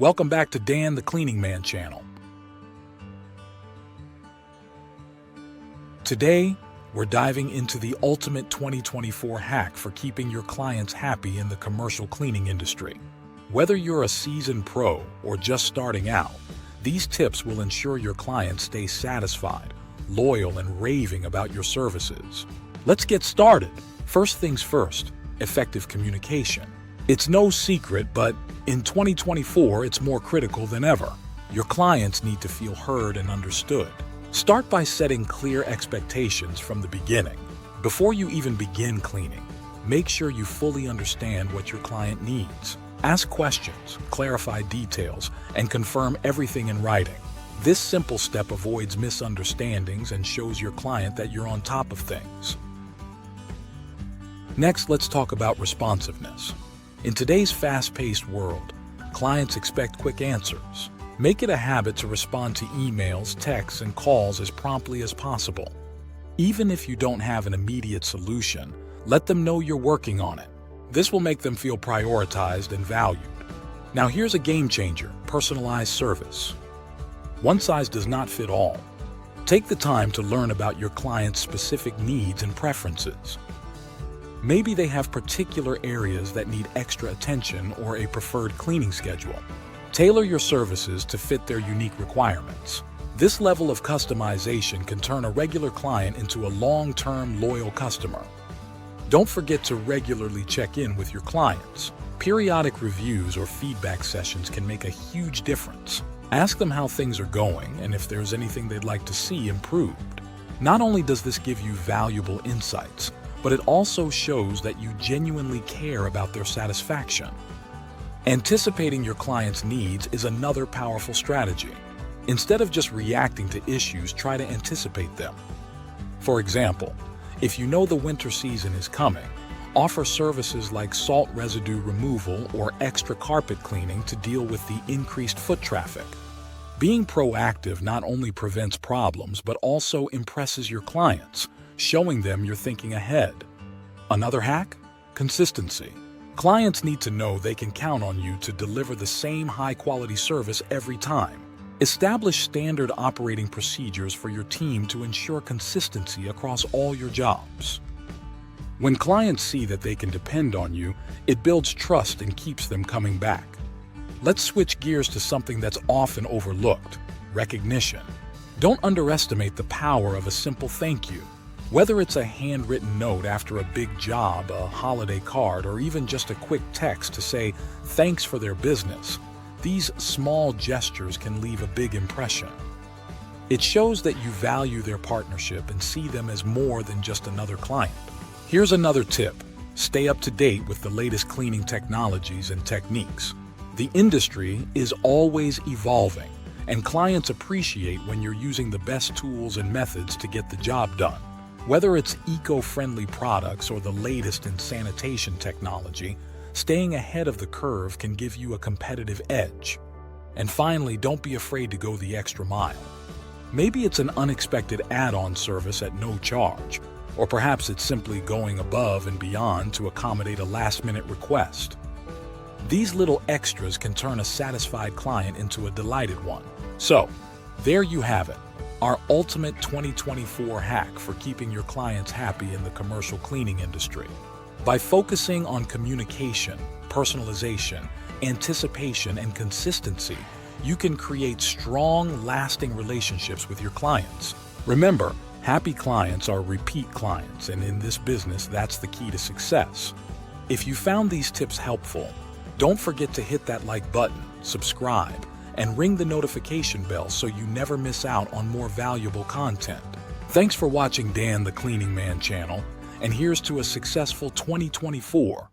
Welcome back to Dan the Cleaning Man channel. Today, we're diving into the ultimate 2024 hack for keeping your clients happy in the commercial cleaning industry. Whether you're a seasoned pro or just starting out, these tips will ensure your clients stay satisfied, loyal, and raving about your services. Let's get started. First things first, effective communication. It's no secret, but in 2024, it's more critical than ever. Your clients need to feel heard and understood. Start by setting clear expectations from the beginning. Before you even begin cleaning, make sure you fully understand what your client needs. Ask questions, clarify details, and confirm everything in writing. This simple step avoids misunderstandings and shows your client that you're on top of things. Next, let's talk about responsiveness. In today's fast-paced world, clients expect quick answers. Make it a habit to respond to emails, texts, and calls as promptly as possible. Even if you don't have an immediate solution, let them know you're working on it. This will make them feel prioritized and valued. Now here's a game changer: personalized service. One size does not fit all. Take the time to learn about your client's specific needs and preferences. Maybe they have particular areas that need extra attention or a preferred cleaning schedule. Tailor your services to fit their unique requirements. This level of customization can turn a regular client into a long-term loyal customer. Don't forget to regularly check in with your clients. Periodic reviews or feedback sessions can make a huge difference. Ask them how things are going and if there's anything they'd like to see improved. Not only does this give you valuable insights, but it also shows that you genuinely care about their satisfaction. Anticipating your client's needs is another powerful strategy. Instead of just reacting to issues, try to anticipate them. For example, if you know the winter season is coming, offer services like salt residue removal or extra carpet cleaning to deal with the increased foot traffic. Being proactive not only prevents problems, but also impresses your clients, showing them you're thinking ahead. Another hack? Consistency. Clients need to know they can count on you to deliver the same high-quality service every time. Establish standard operating procedures for your team to ensure consistency across all your jobs. When clients see that they can depend on you, it builds trust and keeps them coming back. Let's switch gears to something that's often overlooked: recognition. Don't underestimate the power of a simple thank you. Whether it's a handwritten note after a big job, a holiday card, or even just a quick text to say thanks for their business, these small gestures can leave a big impression. It shows that you value their partnership and see them as more than just another client. Here's another tip: stay up to date with the latest cleaning technologies and techniques. The industry is always evolving, and clients appreciate when you're using the best tools and methods to get the job done. Whether it's eco-friendly products or the latest in sanitation technology, staying ahead of the curve can give you a competitive edge. And finally, don't be afraid to go the extra mile. Maybe it's an unexpected add-on service at no charge, or perhaps it's simply going above and beyond to accommodate a last-minute request. These little extras can turn a satisfied client into a delighted one. So, there you have it. Our ultimate 2024 hack for keeping your clients happy in the commercial cleaning industry. By focusing on communication, personalization, anticipation, and consistency, you can create strong, lasting relationships with your clients. Remember, happy clients are repeat clients, and in this business, that's the key to success. If you found these tips helpful, don't forget to hit that like button, subscribe, and ring the notification bell so you never miss out on more valuable content. Thanks for watching Dan the Cleaning Man channel, and here's to a successful 2024.